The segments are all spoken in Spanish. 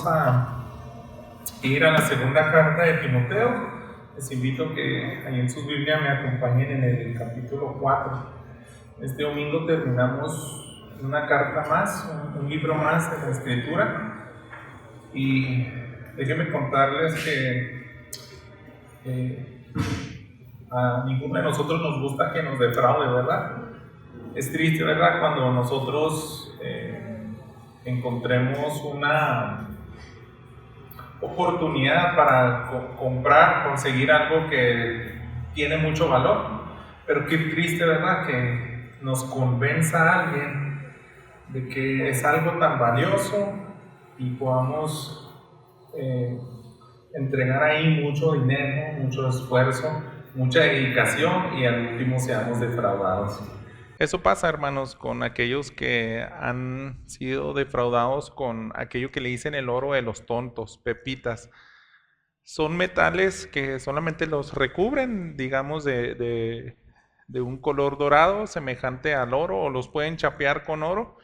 vamos a ir a la segunda carta de Timoteo. Les invito a que ahí en su Biblia me acompañen en el capítulo 4. Este domingo terminamos una carta más, un libro más de la Escritura. Y déjenme contarles que a ninguno de nosotros nos gusta que nos defraude, ¿verdad? Es triste, ¿verdad? Cuando nosotros encontremos una oportunidad para conseguir algo que tiene mucho valor, pero qué triste, ¿verdad? Que nos convenza a alguien de que es algo tan valioso y podamos entregar ahí mucho dinero, mucho esfuerzo, mucha dedicación y al último seamos defraudados. Eso pasa, hermanos, con aquellos que han sido defraudados con aquello que le dicen el oro de los tontos, pepitas. Son metales que solamente los recubren, digamos, de un color dorado semejante al oro, o los pueden chapear con oro,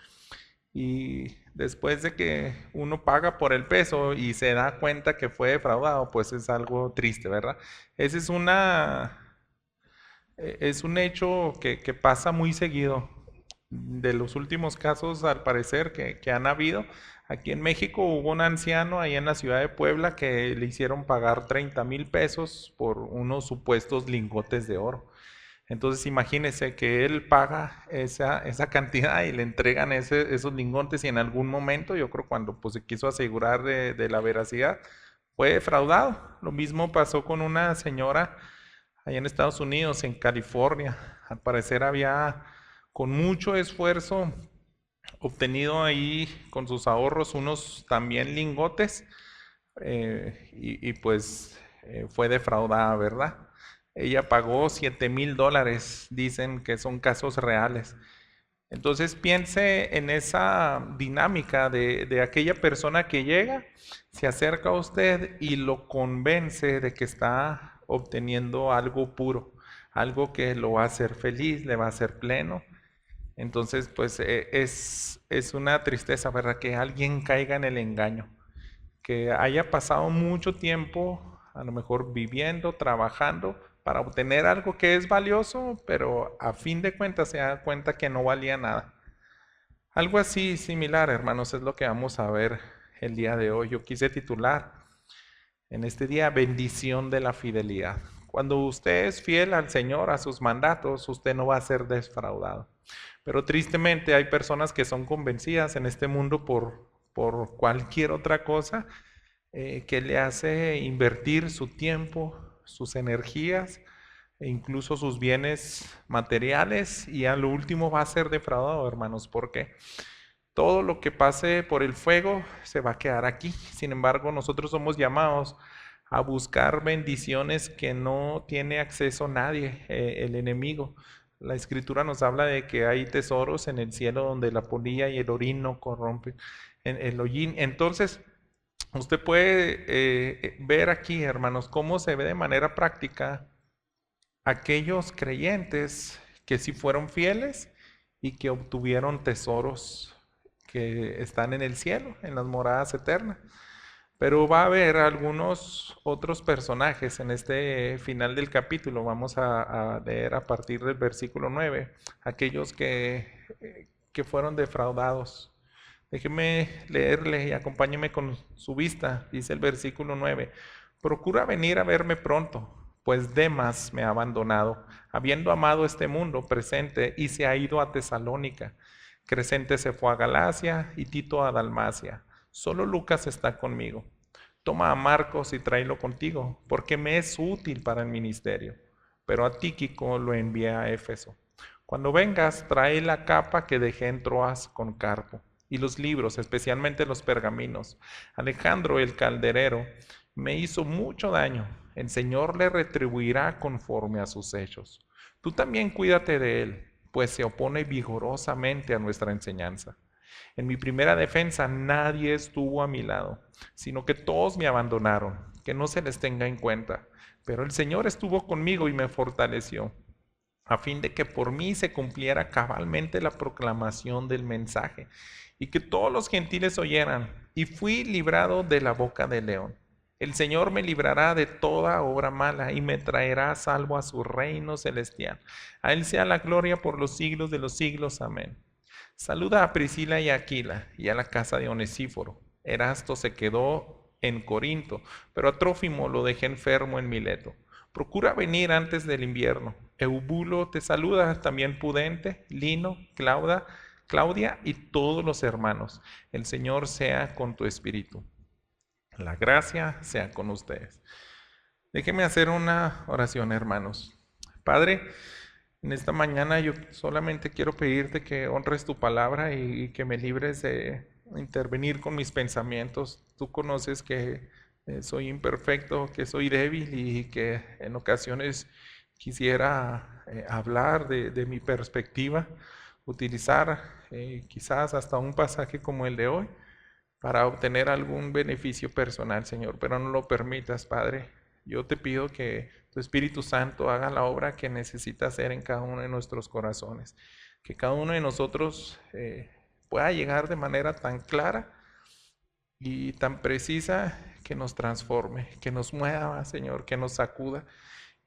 y después de que uno paga por el peso y se da cuenta que fue defraudado, pues es algo triste, ¿verdad? Ese es un hecho que pasa muy seguido. De los últimos casos, al parecer, que han habido, aquí en México hubo un anciano ahí en la ciudad de Puebla que le hicieron pagar 30,000 pesos por unos supuestos lingotes de oro. Entonces imagínese que él paga esa cantidad y le entregan esos lingotes, y en algún momento, yo creo cuando pues, se quiso asegurar de la veracidad, fue defraudado. Lo mismo pasó con una señora allá en Estados Unidos, en California. Al parecer había con mucho esfuerzo obtenido ahí con sus ahorros unos también lingotes, y pues fue defraudada, ¿verdad? Ella pagó $7,000, dicen que son casos reales. Entonces piense en esa dinámica de aquella persona que llega, se acerca a usted y lo convence de que está obteniendo algo puro, algo que lo va a hacer feliz, le va a hacer pleno. Entonces, pues es una tristeza, ¿verdad? Que alguien caiga en el engaño, que haya pasado mucho tiempo, a lo mejor viviendo, trabajando, para obtener algo que es valioso, pero a fin de cuentas se da cuenta que no valía nada. Algo así similar, hermanos, es lo que vamos a ver el día de hoy. Yo quise titular en este día bendición de la fidelidad. Cuando usted es fiel al Señor, a sus mandatos, usted no va a ser defraudado. Pero tristemente hay personas que son convencidas en este mundo por cualquier otra cosa que le hace invertir su tiempo, sus energías e incluso sus bienes materiales, y a lo último va a ser defraudado, hermanos. ¿Por qué? Todo lo que pase por el fuego se va a quedar aquí. Sin embargo, nosotros somos llamados a buscar bendiciones que no tiene acceso nadie, el enemigo. La escritura nos habla de que hay tesoros en el cielo donde la polilla y el orín no corrompen el hollín. Entonces, usted puede ver aquí, hermanos, cómo se ve de manera práctica aquellos creyentes que sí fueron fieles y que obtuvieron tesoros que están en el cielo, en las moradas eternas. Pero va a haber algunos otros personajes en este final del capítulo. Vamos a leer a partir del versículo 9, aquellos que fueron defraudados. Déjeme leerle y acompáñeme con su vista. Dice el versículo 9: procura venir a verme pronto, pues Demas me ha abandonado, habiendo amado este mundo presente, y se ha ido a Tesalónica. Crescente se fue a Galacia y Tito a Dalmacia. Solo Lucas está conmigo. Toma a Marcos y tráelo contigo, porque me es útil para el ministerio. Pero a Tíquico lo envié a Éfeso. Cuando vengas, trae la capa que dejé en Troas con Carpo, y los libros, especialmente los pergaminos. Alejandro el calderero me hizo mucho daño. El Señor le retribuirá conforme a sus hechos. Tú también cuídate de él, pues se opone vigorosamente a nuestra enseñanza. En mi primera defensa nadie estuvo a mi lado, sino que todos me abandonaron. Que no se les tenga en cuenta. Pero el Señor estuvo conmigo y me fortaleció. a fin de que por mí se cumpliera cabalmente la proclamación del mensaje, y que todos los gentiles oyeran, y fui librado de la boca del león. El Señor me librará de toda obra mala, y me traerá salvo a su reino celestial. A Él sea la gloria por los siglos de los siglos. Amén. Saluda a Priscila y a Aquila, y a la casa de Onesíforo. Erasto se quedó en Corinto, pero a Trófimo lo dejé enfermo en Mileto. Procura venir antes del invierno. Eubulo te saluda, también Pudente, Lino, Claudia y todos los hermanos. El Señor sea con tu espíritu. La gracia sea con ustedes. Déjenme hacer una oración, hermanos. Padre, en esta mañana yo solamente quiero pedirte que honres tu palabra y que me libres de intervenir con mis pensamientos. Tú conoces que soy imperfecto, que soy débil y que en ocasiones quisiera hablar de mi perspectiva, utilizar quizás hasta un pasaje como el de hoy para obtener algún beneficio personal, Señor, pero no lo permitas, Padre. Yo te pido que tu Espíritu Santo haga la obra que necesita hacer en cada uno de nuestros corazones, que cada uno de nosotros pueda llegar de manera tan clara y tan precisa que nos transforme, que nos mueva, Señor, que nos sacuda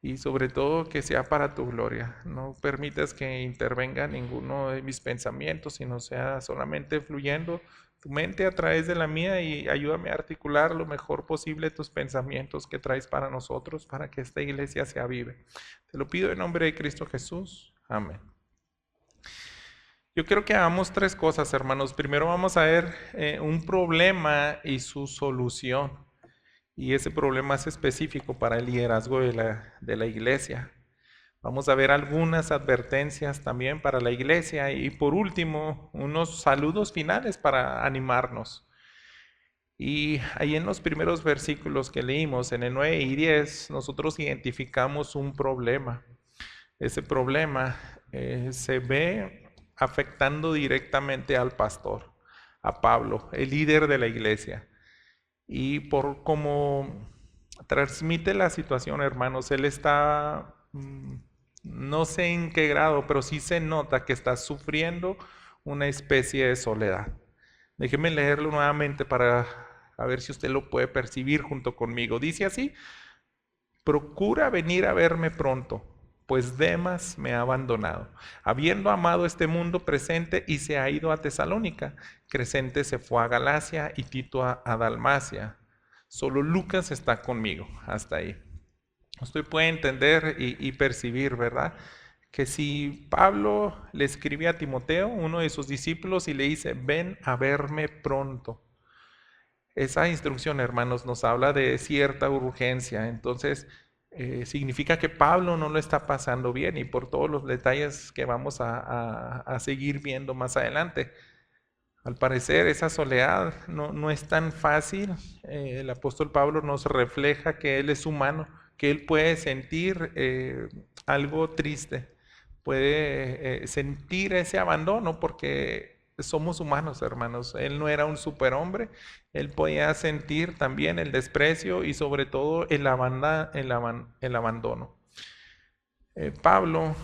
y sobre todo que sea para tu gloria. No permitas que intervenga ninguno de mis pensamientos, sino sea solamente fluyendo tu mente a través de la mía y ayúdame a articular lo mejor posible tus pensamientos que traes para nosotros, para que esta iglesia se avive. Te lo pido en nombre de Cristo Jesús. Amén. Yo quiero que hagamos tres cosas, hermanos. Primero vamos a ver un problema y su solución. Y ese problema es específico para el liderazgo de la iglesia. Vamos a ver algunas advertencias también para la iglesia y por último unos saludos finales para animarnos. Y ahí en los primeros versículos que leímos, en el 9 y 10, nosotros identificamos un problema. Ese problema se ve afectando directamente al pastor, a Pablo, el líder de la iglesia. Y por cómo transmite la situación, hermanos, él está, no sé en qué grado, pero sí se nota que está sufriendo una especie de soledad. Déjeme leerlo nuevamente para a ver si usted lo puede percibir junto conmigo. Dice así: procura venir a verme pronto, pues Demas me ha abandonado, habiendo amado este mundo presente y se ha ido a Tesalónica. Crescente se fue a Galacia y Tito a Dalmacia. Solo Lucas está conmigo. Hasta ahí. Usted puede entender y percibir, ¿verdad? Que si Pablo le escribe a Timoteo, uno de sus discípulos, y le dice, ven a verme pronto. Esa instrucción, hermanos, nos habla de cierta urgencia. Entonces, significa que Pablo no lo está pasando bien y por todos los detalles que vamos a seguir viendo más adelante. Al parecer, esa soledad no es tan fácil. El apóstol Pablo nos refleja que él es humano, que él puede sentir algo triste, puede sentir ese abandono porque somos humanos, hermanos. Él no era un superhombre, él podía sentir también el desprecio y sobre todo el abandono. Pablo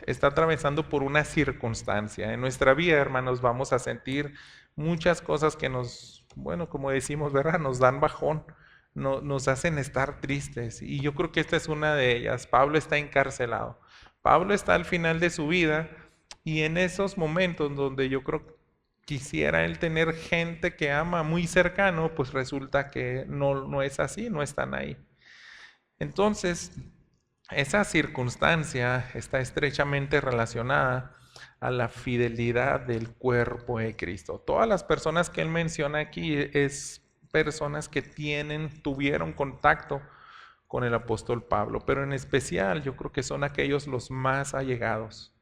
está atravesando por una circunstancia. En nuestra vida, hermanos, vamos a sentir muchas cosas que nos, bueno, como decimos, ¿verdad? Nos dan bajón, nos hacen estar tristes. Y yo creo que esta es una de ellas. Pablo está encarcelado. Pablo está al final de su vida y en esos momentos donde yo creo que quisiera él tener gente que ama muy cercano, pues resulta que no es así, no están ahí. Entonces, esa circunstancia está estrechamente relacionada a la fidelidad del cuerpo de Cristo. Todas las personas que él menciona aquí es personas que tuvieron contacto con el apóstol Pablo, pero en especial yo creo que son aquellos los más allegados.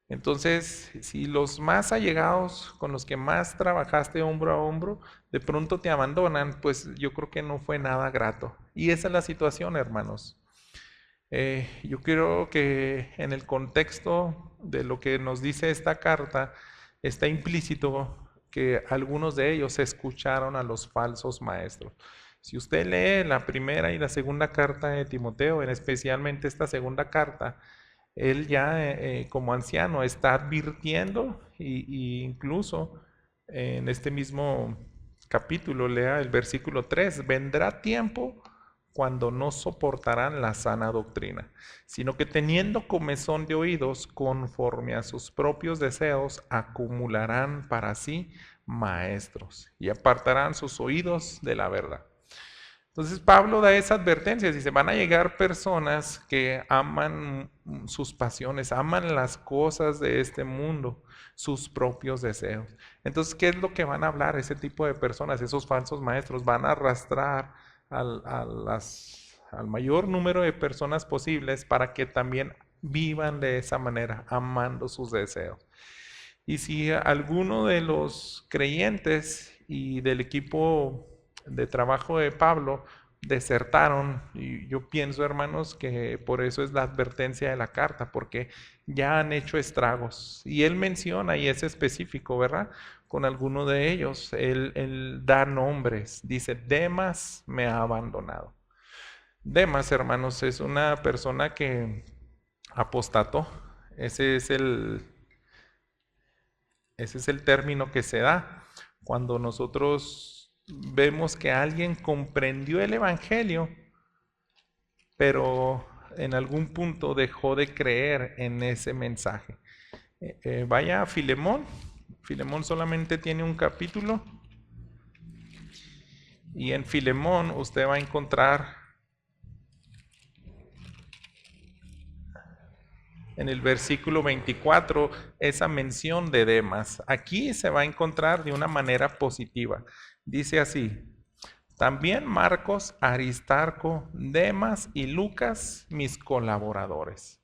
Entonces, si los más allegados con los que más trabajaste hombro a hombro, de pronto te abandonan, pues yo creo que no fue nada grato. Y esa es la situación, hermanos. Yo creo que en el contexto de lo que nos dice esta carta está implícito que algunos de ellos escucharon a los falsos maestros. Si usted lee la primera y la segunda carta de Timoteo, especialmente esta segunda carta, Él ya como anciano está advirtiendo y incluso en este mismo capítulo, lea el versículo 3: vendrá tiempo cuando no soportarán la sana doctrina, sino que teniendo comezón de oídos, conforme a sus propios deseos, acumularán para sí maestros y apartarán sus oídos de la verdad. Entonces Pablo da esa advertencia, dice, van a llegar personas que aman sus pasiones, aman las cosas de este mundo, sus propios deseos. Entonces, ¿qué es lo que van a hablar ese tipo de personas? Esos falsos maestros van a arrastrar al mayor número de personas posibles para que también vivan de esa manera, amando sus deseos. Y si alguno de los creyentes y del equipo de trabajo de Pablo desertaron, y yo pienso, hermanos, que por eso es la advertencia de la carta, porque ya han hecho estragos. Y él menciona, y es específico, ¿verdad? Con alguno de ellos, él da nombres, dice, Demas me ha abandonado. Demas, hermanos, es una persona que apostató. Ese es el, ese es el término que se da cuando nosotros vemos que alguien comprendió el Evangelio, pero en algún punto dejó de creer en ese mensaje. Vaya a Filemón. Filemón solamente tiene un capítulo y en Filemón usted va a encontrar en el versículo 24 esa mención de Demas. Aquí se va a encontrar de una manera positiva. Dice así: también Marcos, Aristarco, Demas y Lucas, mis colaboradores.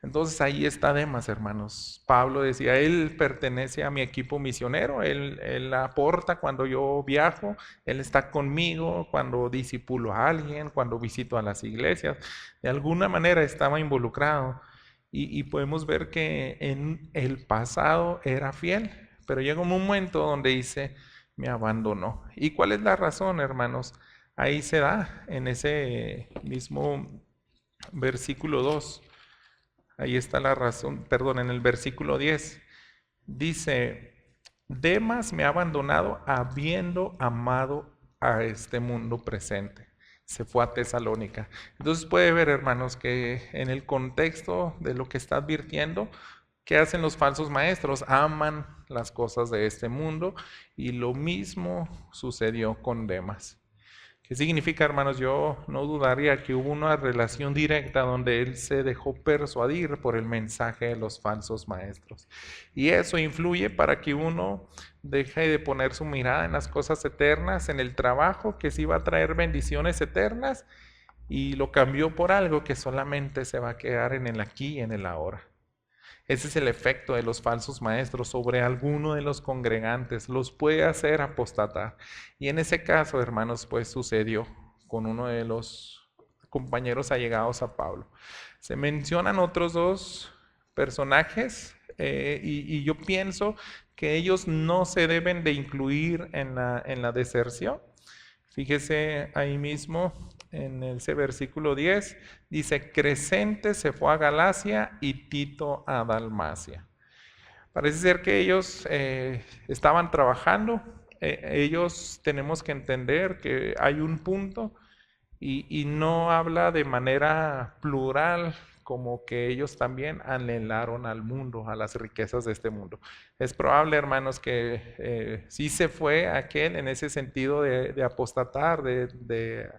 Entonces ahí está Demas, hermanos. Pablo decía, él pertenece a mi equipo misionero, él aporta cuando yo viajo, él está conmigo cuando disipulo a alguien, cuando visito a las iglesias. De alguna manera estaba involucrado y podemos ver que en el pasado era fiel, pero llega un momento donde dice, me abandonó. ¿Y cuál es la razón, hermanos? Ahí se da en ese mismo versículo 2. Ahí está la razón, perdón, en el versículo 10. Dice, Demas me ha abandonado habiendo amado a este mundo presente. Se fue a Tesalónica. Entonces puede ver, hermanos, que en el contexto de lo que está advirtiendo, ¿qué hacen los falsos maestros? Aman las cosas de este mundo y lo mismo sucedió con Demas. ¿Qué significa, hermanos? Yo no dudaría que hubo una relación directa donde él se dejó persuadir por el mensaje de los falsos maestros. Y eso influye para que uno deje de poner su mirada en las cosas eternas, en el trabajo que sí va a traer bendiciones eternas, y lo cambió por algo que solamente se va a quedar en el aquí y en el ahora. Ese es el efecto de los falsos maestros sobre alguno de los congregantes, los puede hacer apostatar. Y en ese caso, hermanos, pues sucedió con uno de los compañeros allegados a Pablo. Se mencionan otros dos personajes y yo pienso que ellos no se deben de incluir en la deserción. Fíjese ahí mismo en ese versículo 10, dice, Crescente se fue a Galacia y Tito a Dalmacia. Parece ser que ellos estaban trabajando, ellos tenemos que entender que hay un punto y no habla de manera plural como que ellos también anhelaron al mundo, a las riquezas de este mundo. Es probable, hermanos, que sí se fue aquel en ese sentido de apostatar, de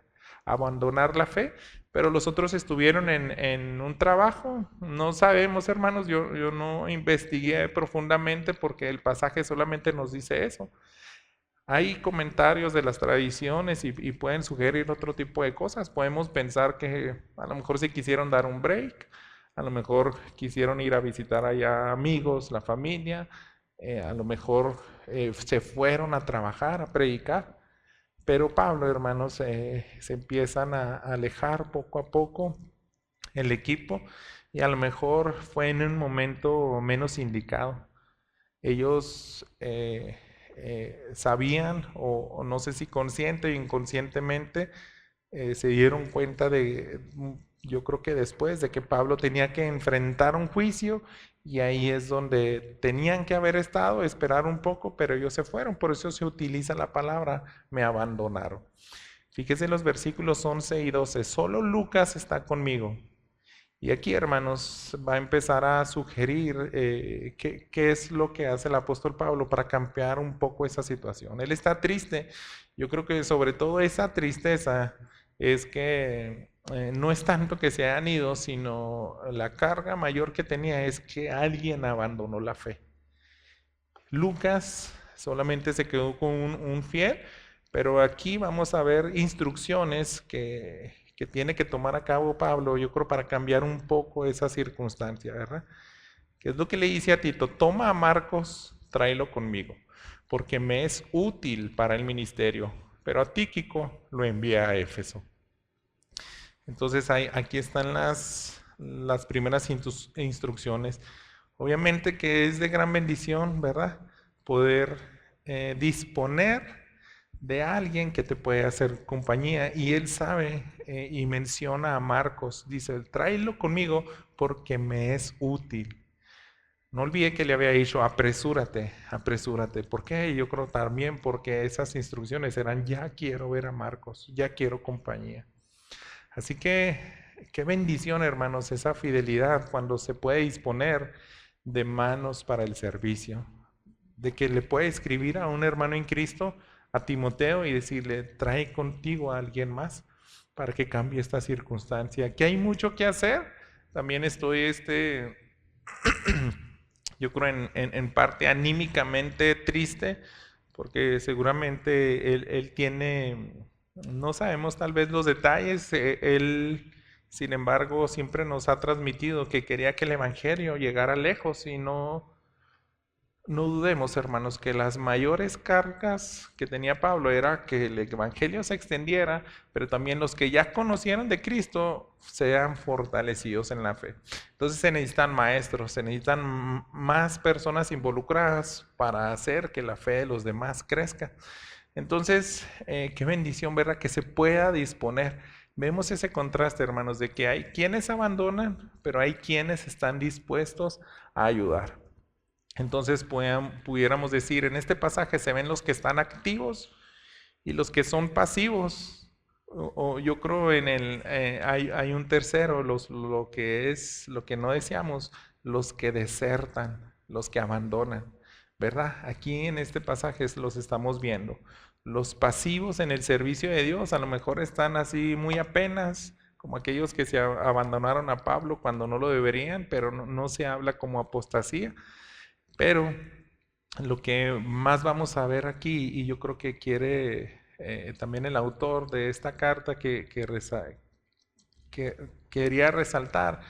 abandonar la fe, pero los otros estuvieron en un trabajo. No sabemos, hermanos, yo no investigué profundamente porque el pasaje solamente nos dice eso. Hay comentarios de las tradiciones y pueden sugerir otro tipo de cosas. Podemos pensar que a lo mejor se quisieron dar un break, a lo mejor quisieron ir a visitar allá amigos, la familia, a lo mejor se fueron a trabajar, a predicar. Pero Pablo, hermanos, se empiezan a alejar poco a poco el equipo y a lo mejor fue en un momento menos indicado. Ellos sabían, no sé si consciente o inconscientemente, se dieron cuenta de yo creo que después de que Pablo tenía que enfrentar un juicio, y ahí es donde tenían que haber estado, esperar un poco, pero ellos se fueron. Por eso se utiliza la palabra me abandonaron. Fíjese los versículos 11 y 12. Solo Lucas está conmigo. Y aquí, hermanos, va a empezar a sugerir qué es lo que hace el apóstol Pablo para cambiar un poco esa situación. Él está triste. Yo creo que sobre todo esa tristeza es que no es tanto que se han ido, sino la carga mayor que tenía es que alguien abandonó la fe. Lucas solamente se quedó con un fiel, pero aquí vamos a ver instrucciones que tiene que tomar a cabo Pablo, yo creo, para cambiar un poco esa circunstancia, ¿verdad? ¿Qué es lo que le dice a Tito? Toma a Marcos, tráelo conmigo, porque me es útil para el ministerio, pero a Tíquico lo envía a Éfeso. Entonces aquí están las primeras instrucciones. Obviamente que es de gran bendición, ¿verdad? Poder disponer de alguien que te puede hacer compañía. Y él sabe y menciona a Marcos. Dice, tráelo conmigo porque me es útil. No olvide que le había dicho, apresúrate, apresúrate. ¿Por qué? Yo creo también porque esas instrucciones eran, ya quiero ver a Marcos, ya quiero compañía. Así que qué bendición, hermanos, esa fidelidad cuando se puede disponer de manos para el servicio, de que le puede escribir a un hermano en Cristo, a Timoteo, y decirle, trae contigo a alguien más para que cambie esta circunstancia. Que hay mucho que hacer. También estoy, yo creo, en parte anímicamente triste, porque seguramente él tiene, no sabemos tal vez los detalles, él, sin embargo, siempre nos ha transmitido que quería que el Evangelio llegara lejos y no dudemos, hermanos, que las mayores cargas que tenía Pablo era que el Evangelio se extendiera, pero también los que ya conocieron de Cristo sean fortalecidos en la fe. Entonces se necesitan maestros, se necesitan más personas involucradas para hacer que la fe de los demás crezca. Entonces, qué bendición, ¿verdad? Que se pueda disponer. Vemos ese contraste, hermanos, de que hay quienes abandonan, pero hay quienes están dispuestos a ayudar. Entonces pudiéramos decir, en este pasaje se ven los que están activos y los que son pasivos. O yo creo hay un tercero, lo que no deseamos, los que desertan, los que abandonan, ¿verdad? Aquí en este pasaje los estamos viendo. Los pasivos en el servicio de Dios a lo mejor están así muy apenas, como aquellos que se abandonaron a Pablo cuando no lo deberían, pero no se habla como apostasía. Pero lo que más vamos a ver aquí, y yo creo que quiere también el autor de esta carta que quería resaltar,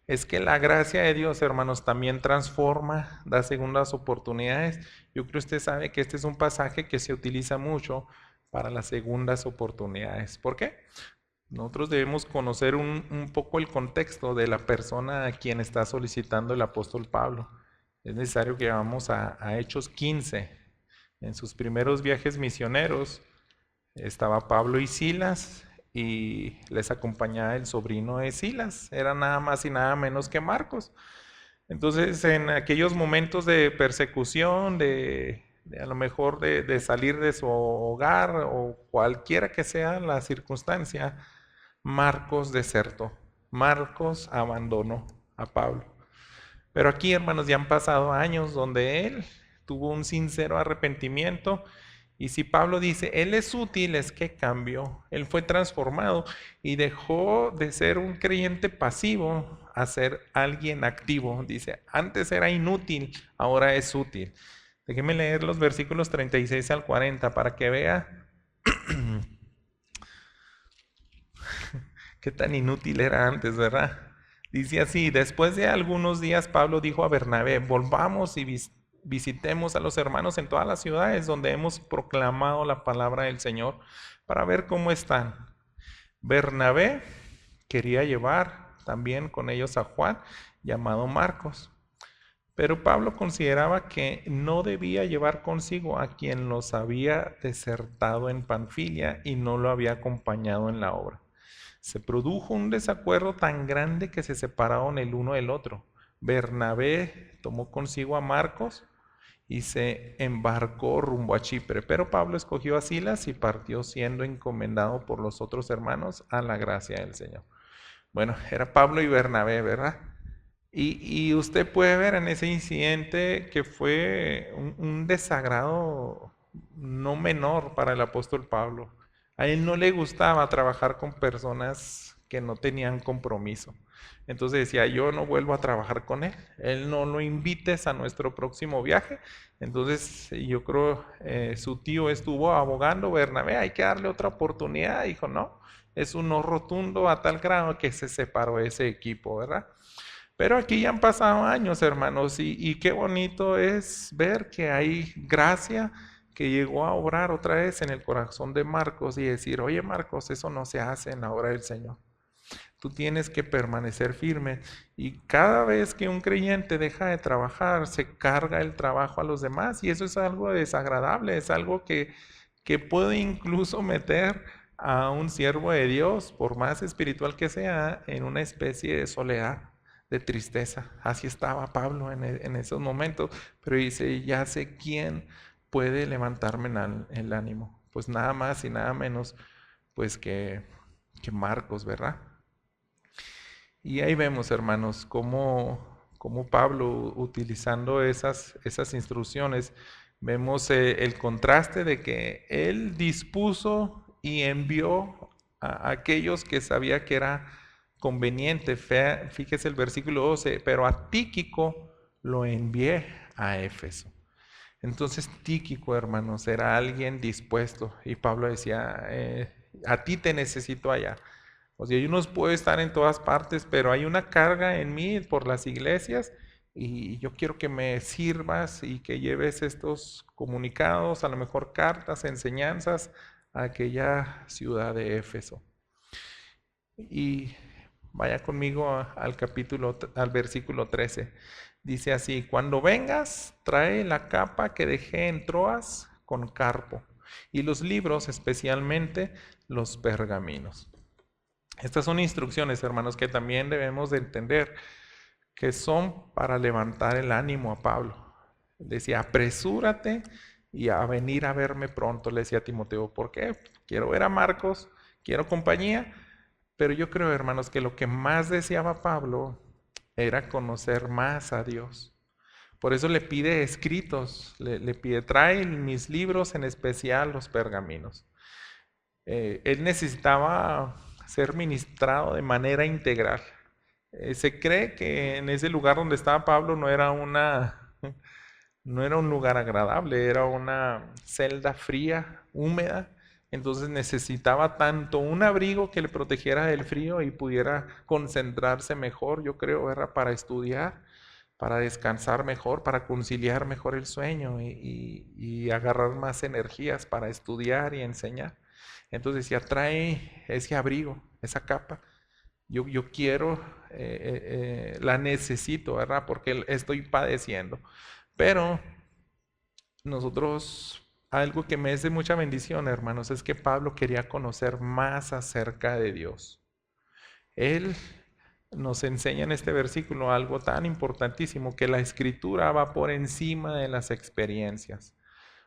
es que la gracia de Dios, hermanos, también transforma, da segundas oportunidades. Yo creo que usted sabe que este es un pasaje que se utiliza mucho para las segundas oportunidades. ¿Por qué? Nosotros debemos conocer un poco el contexto de la persona a quien está solicitando el apóstol Pablo. Es necesario que vamos a Hechos 15. En sus primeros viajes misioneros estaba Pablo y Silas y les acompañaba el sobrino de Silas. Era nada más y nada menos que Marcos. Entonces, en aquellos momentos de persecución, de a lo mejor de salir de su hogar o cualquiera que sea la circunstancia, Marcos desertó. Marcos abandonó a Pablo. Pero aquí, hermanos, ya han pasado años donde él tuvo un sincero arrepentimiento. Y si Pablo dice, él es útil, es que cambió. Él fue transformado y dejó de ser un creyente pasivo a ser alguien activo. Dice, antes era inútil, ahora es útil. Déjenme leer los versículos 36 al 40 para que vea qué tan inútil era antes, ¿verdad? Dice así, después de algunos días Pablo dijo a Bernabé, volvamos y visitemos a los hermanos en todas las ciudades donde hemos proclamado la palabra del Señor para ver cómo están. Bernabé quería llevar también con ellos a Juan, llamado Marcos. Pero Pablo consideraba que no debía llevar consigo a quien los había desertado en Panfilia y no lo había acompañado en la obra. Se produjo un desacuerdo tan grande que se separaron el uno del otro. Bernabé tomó consigo a Marcos y se embarcó rumbo a Chipre, pero Pablo escogió a Silas y partió siendo encomendado por los otros hermanos a la gracia del Señor. Bueno, era Pablo y Bernabé, ¿verdad? Y usted puede ver en ese incidente que fue un desagrado no menor para el apóstol Pablo. A él no le gustaba trabajar con personas que no tenían compromiso. Entonces decía, yo no vuelvo a trabajar con él. Él no lo invites a nuestro próximo viaje. Entonces yo creo su tío estuvo abogando, Bernabé, hay que darle otra oportunidad. Dijo, no, es un no rotundo a tal grado que se separó ese equipo, ¿verdad? Pero aquí ya han pasado años, hermanos, y qué bonito es ver que hay gracia que llegó a obrar otra vez en el corazón de Marcos y decir, oye Marcos, eso no se hace en la obra del Señor. Tú tienes que permanecer firme y cada vez que un creyente deja de trabajar, se carga el trabajo a los demás y eso es algo desagradable, es algo que puede incluso meter a un siervo de Dios, por más espiritual que sea, en una especie de soledad, de tristeza. Así estaba Pablo en esos momentos, pero dice, ya sé quién puede levantarme el ánimo. Pues nada más y nada menos pues que Marcos, ¿verdad? Y ahí vemos, hermanos, cómo Pablo, utilizando esas instrucciones, vemos el contraste de que él dispuso y envió a aquellos que sabía que era conveniente. Fíjese el versículo 12, pero a Tíquico lo envié a Éfeso. Entonces Tíquico, hermanos, era alguien dispuesto y Pablo decía, a ti te necesito allá. O sea, yo no puedo estar en todas partes, pero hay una carga en mí por las iglesias y yo quiero que me sirvas y que lleves estos comunicados, a lo mejor cartas, enseñanzas a aquella ciudad de Éfeso. Y vaya conmigo al versículo 13. Dice así, cuando vengas, trae la capa que dejé en Troas con Carpo y los libros, especialmente los pergaminos. Estas son instrucciones, hermanos, que también debemos de entender que son para levantar el ánimo a Pablo. Decía, apresúrate y a venir a verme pronto, le decía a Timoteo. ¿Por qué? Quiero ver a Marcos, quiero compañía, pero yo creo, hermanos, que lo que más deseaba Pablo era conocer más a Dios. Por eso le pide escritos, le pide, trae mis libros, en especial los pergaminos. Él necesitaba ser ministrado de manera integral. Se cree que en ese lugar donde estaba Pablo no era no era un lugar agradable, era una celda fría, húmeda. Entonces necesitaba tanto un abrigo que le protegiera del frío y pudiera concentrarse mejor, yo creo, era para estudiar, para descansar mejor, para conciliar mejor el sueño y agarrar más energías para estudiar y enseñar. Entonces decía, trae ese abrigo, esa capa. Yo quiero, la necesito, ¿verdad? Porque estoy padeciendo. Pero nosotros, algo que me es de mucha bendición, hermanos, es que Pablo quería conocer más acerca de Dios. Él nos enseña en este versículo algo tan importantísimo, que la escritura va por encima de las experiencias.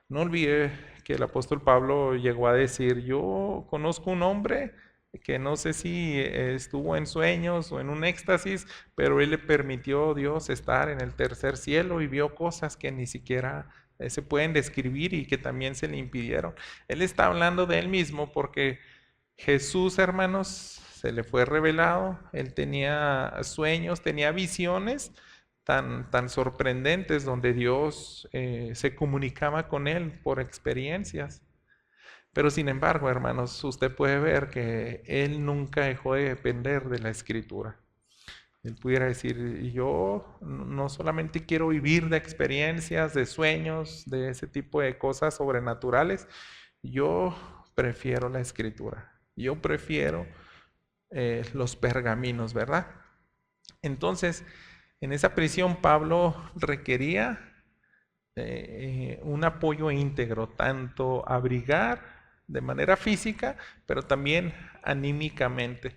No olvide que el apóstol Pablo llegó a decir, yo conozco un hombre que no sé si estuvo en sueños o en un éxtasis, pero él le permitió a Dios estar en el tercer cielo y vio cosas que ni siquiera se pueden describir y que también se le impidieron. Él está hablando de él mismo porque Jesús, hermanos, se le fue revelado, él tenía sueños, tenía visiones tan sorprendentes donde Dios se comunicaba con él por experiencias. Pero sin embargo, hermanos, usted puede ver que él nunca dejó de depender de la escritura. Él pudiera decir, yo no solamente quiero vivir de experiencias, de sueños, de ese tipo de cosas sobrenaturales, yo prefiero la escritura. Yo prefiero los pergaminos, ¿verdad? Entonces, en esa prisión Pablo requería un apoyo íntegro, tanto abrigar de manera física, pero también anímicamente.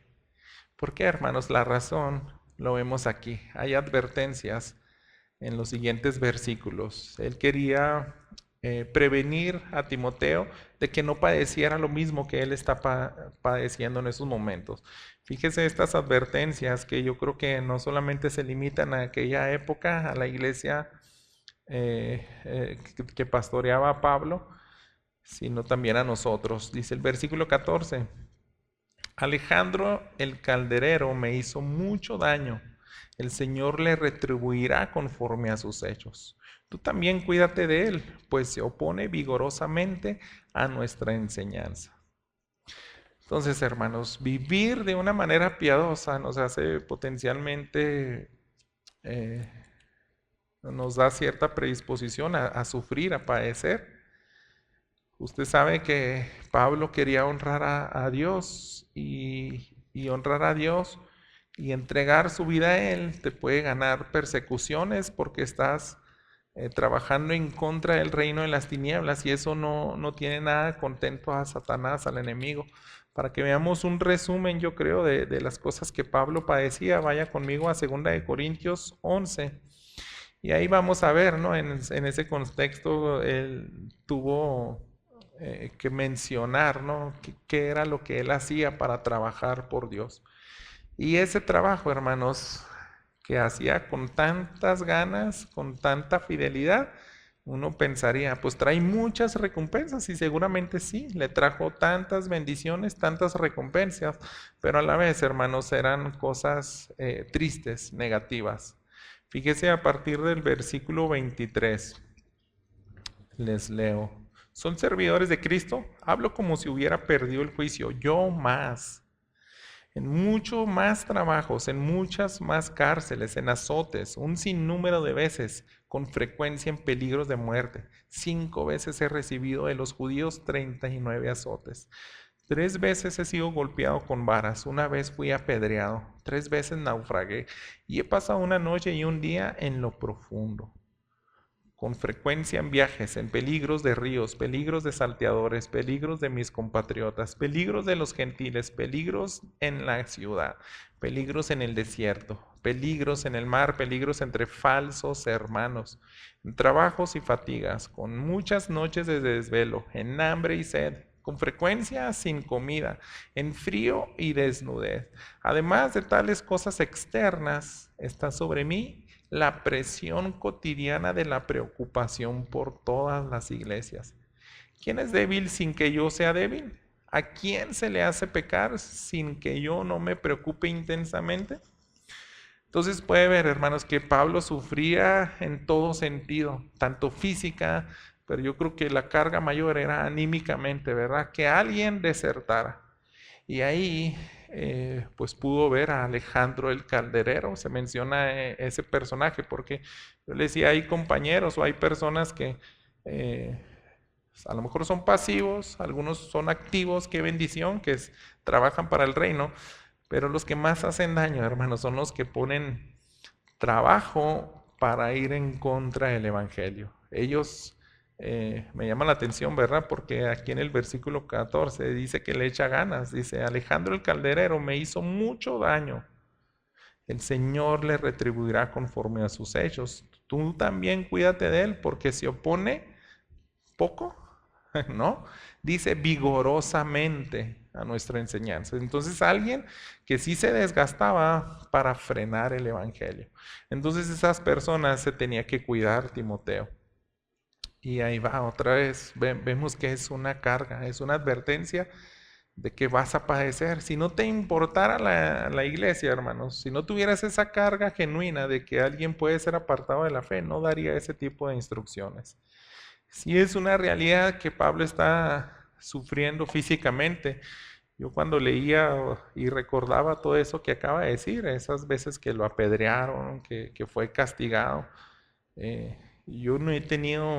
¿Por qué, hermanos? La razón lo vemos aquí. Hay advertencias en los siguientes versículos. Él quería prevenir a Timoteo de que no padeciera lo mismo que él está padeciendo en esos momentos. Fíjese estas advertencias que yo creo que no solamente se limitan a aquella época, a la iglesia que pastoreaba a Pablo, sino también a nosotros. Dice el versículo 14, Alejandro el calderero me hizo mucho daño. El Señor le retribuirá conforme a sus hechos. Tú también cuídate de él, pues se opone vigorosamente a nuestra enseñanza. Entonces, hermanos, vivir de una manera piadosa nos hace potencialmente, eh, nos da cierta predisposición a sufrir, a padecer. Usted sabe que Pablo quería honrar a Dios y honrar a Dios y entregar su vida a Él te puede ganar persecuciones porque estás trabajando en contra del reino de las tinieblas y eso no tiene nada contento a Satanás, al enemigo. Para que veamos un resumen, yo creo, de las cosas que Pablo padecía, vaya conmigo a 2 de Corintios 11. Y ahí vamos a ver, ¿no? En ese contexto él tuvo que mencionar, ¿no? ¿Qué era lo que él hacía para trabajar por Dios? Y ese trabajo, hermanos, que hacía con tantas ganas, con tanta fidelidad, uno pensaría, pues trae muchas recompensas y seguramente sí, le trajo tantas bendiciones, tantas recompensas, pero a la vez, hermanos, eran cosas tristes, negativas. Fíjese a partir del versículo 23, les leo. ¿Son servidores de Cristo? Hablo como si hubiera perdido el juicio, yo más. En mucho más trabajos, en muchas más cárceles, en azotes, un sinnúmero de veces, con frecuencia en peligros de muerte. 5 veces he recibido de los judíos 39 azotes. 3 veces he sido golpeado con varas, una vez fui apedreado, 3 veces naufragué y he pasado una noche y un día en lo profundo. Con frecuencia en viajes, en peligros de ríos, peligros de salteadores, peligros de mis compatriotas, peligros de los gentiles, peligros en la ciudad, peligros en el desierto, peligros en el mar, peligros entre falsos hermanos, en trabajos y fatigas, con muchas noches de desvelo, en hambre y sed, con frecuencia sin comida, en frío y desnudez. Además de tales cosas externas, está sobre mí la presión cotidiana de la preocupación por todas las iglesias. ¿Quién es débil sin que yo sea débil? ¿A quién se le hace pecar sin que yo no me preocupe intensamente? Entonces puede ver, hermanos, que Pablo sufría en todo sentido, tanto física, pero yo creo que la carga mayor era anímicamente, ¿verdad? Que alguien desertara. Y ahí pues pudo ver a Alejandro el Calderero, se menciona ese personaje, porque yo le decía, hay compañeros o hay personas que a lo mejor son pasivos, algunos son activos, qué bendición, trabajan para el reino, pero los que más hacen daño, hermanos, son los que ponen trabajo para ir en contra del Evangelio. Ellos me llaman la atención, ¿verdad? Porque aquí en el versículo 14 dice que le echa ganas. Dice, Alejandro el calderero me hizo mucho daño. El Señor le retribuirá conforme a sus hechos. Tú también cuídate de él porque se opone poco, ¿no? Dice vigorosamente a nuestra enseñanza. Entonces alguien que sí se desgastaba para frenar el evangelio. Entonces esas personas se tenía que cuidar, Timoteo. Y ahí va otra vez, vemos que es una carga, es una advertencia de que vas a padecer. Si no te importara la iglesia, hermanos, si no tuvieras esa carga genuina de que alguien puede ser apartado de la fe, no daría ese tipo de instrucciones. Sí es una realidad que Pablo está sufriendo físicamente. Yo cuando leía y recordaba todo eso que acaba de decir, esas veces que lo apedrearon, que fue castigado, eh, yo no he tenido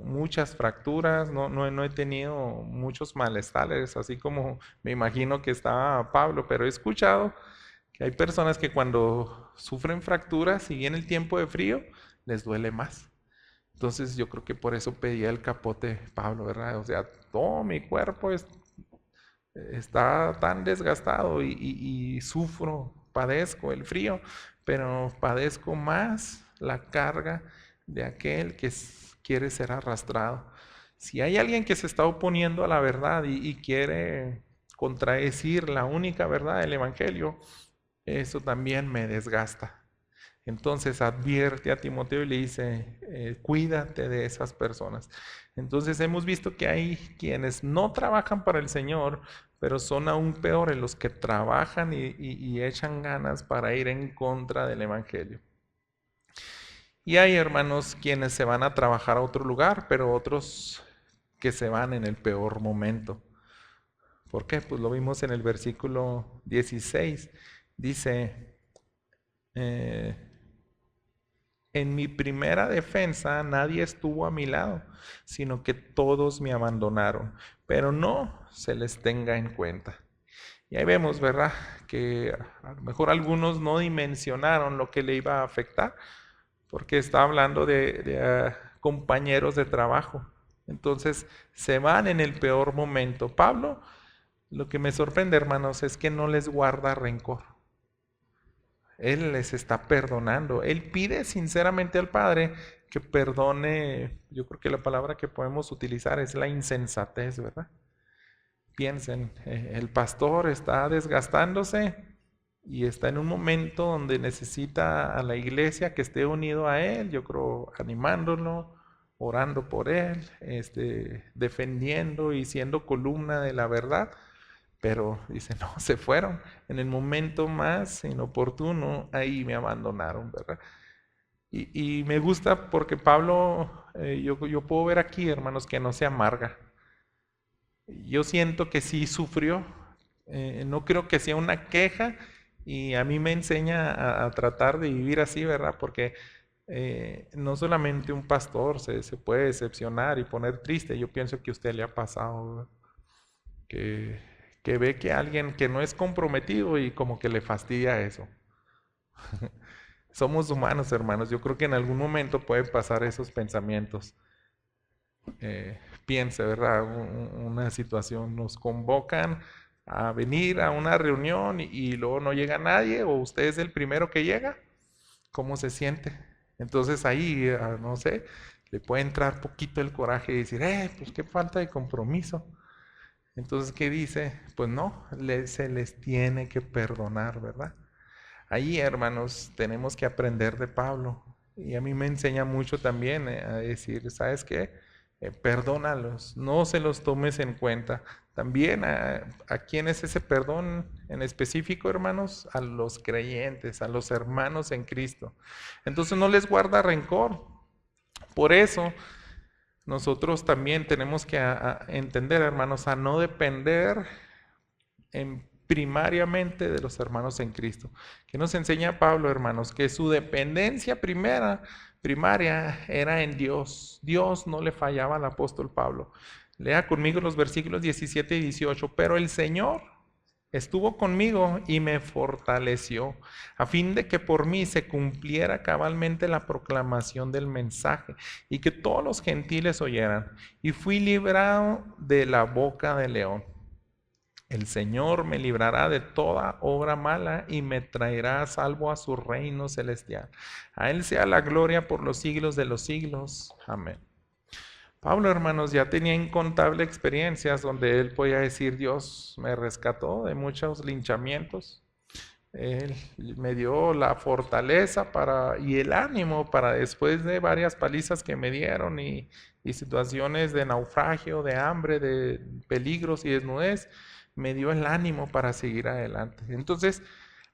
muchas fracturas, no he tenido muchos malestares, así como me imagino que estaba Pablo, pero he escuchado que hay personas que cuando sufren fracturas y viene el tiempo de frío, les duele más. Entonces yo creo que por eso pedía el capote Pablo, ¿verdad? O sea, todo mi cuerpo está tan desgastado y sufro, padezco el frío, pero padezco más la carga de aquel que quiere ser arrastrado. Si hay alguien que se está oponiendo a la verdad y quiere contradecir la única verdad del Evangelio, eso también me desgasta. Entonces advierte a Timoteo y le dice, cuídate de esas personas. Entonces hemos visto que hay quienes no trabajan para el Señor, pero son aún peores los que trabajan y echan ganas para ir en contra del Evangelio. Y hay hermanos quienes se van a trabajar a otro lugar, pero otros que se van en el peor momento. ¿Por qué? Pues lo vimos en el versículo 16. Dice, eh, en mi primera defensa nadie estuvo a mi lado, sino que todos me abandonaron, pero no se les tenga en cuenta. Y ahí vemos, ¿verdad? Que a lo mejor algunos no dimensionaron lo que le iba a afectar, porque está hablando de compañeros de trabajo. Entonces se van en el peor momento. Pablo, lo que me sorprende, hermanos, es que no les guarda rencor. Él les está perdonando. Él pide sinceramente al Padre que perdone. Yo creo que la palabra que podemos utilizar es la insensatez, ¿verdad? Piensen, el pastor está desgastándose y está en un momento donde necesita a la iglesia que esté unido a él, yo creo, animándolo, orando por él, defendiendo y siendo columna de la verdad. Pero dice, no, se fueron. En el momento más inoportuno, ahí me abandonaron, ¿verdad? Y me gusta porque Pablo, yo puedo ver aquí, hermanos, que no se amarga. Yo siento que sí sufrió. No creo que sea una queja y a mí me enseña a tratar de vivir así, ¿verdad? Porque no solamente un pastor se puede decepcionar y poner triste. Yo pienso que a usted le ha pasado, ¿verdad? que, que ve que alguien que no es comprometido y como que le fastidia eso. Somos humanos, hermanos. Yo creo que en algún momento pueden pasar esos pensamientos. Piense, ¿verdad? Una situación, nos convocan a venir a una reunión y luego no llega nadie o usted es el primero que llega. ¿Cómo se siente? Entonces ahí, no sé, le puede entrar poquito el coraje y decir, pues qué falta de compromiso. Entonces, ¿qué dice? Pues no, se les tiene que perdonar, ¿verdad? Ahí, hermanos, tenemos que aprender de Pablo. Y a mí me enseña mucho también a decir, ¿sabes qué? Perdónalos, no se los tomes en cuenta. También a quién es ese perdón en específico, hermanos, a los creyentes, a los hermanos en Cristo. Entonces no les guarda rencor. Por eso nosotros también tenemos que entender, hermanos, a no depender primariamente de los hermanos en Cristo. ¿Qué nos enseña Pablo, hermanos? Que su dependencia primaria era en Dios. Dios no le fallaba al apóstol Pablo. Lea conmigo los versículos 17 y 18. Pero el Señor estuvo conmigo y me fortaleció, a fin de que por mí se cumpliera cabalmente la proclamación del mensaje y que todos los gentiles oyeran. Y fui librado de la boca del león. El Señor me librará de toda obra mala y me traerá a salvo a su reino celestial. A Él sea la gloria por los siglos de los siglos. Amén. Pablo, hermanos, ya tenía incontables experiencias donde él podía decir, Dios me rescató de muchos linchamientos. Él me dio la fortaleza y el ánimo para después de varias palizas que me dieron y situaciones de naufragio, de hambre, de peligros y desnudez, me dio el ánimo para seguir adelante. Entonces,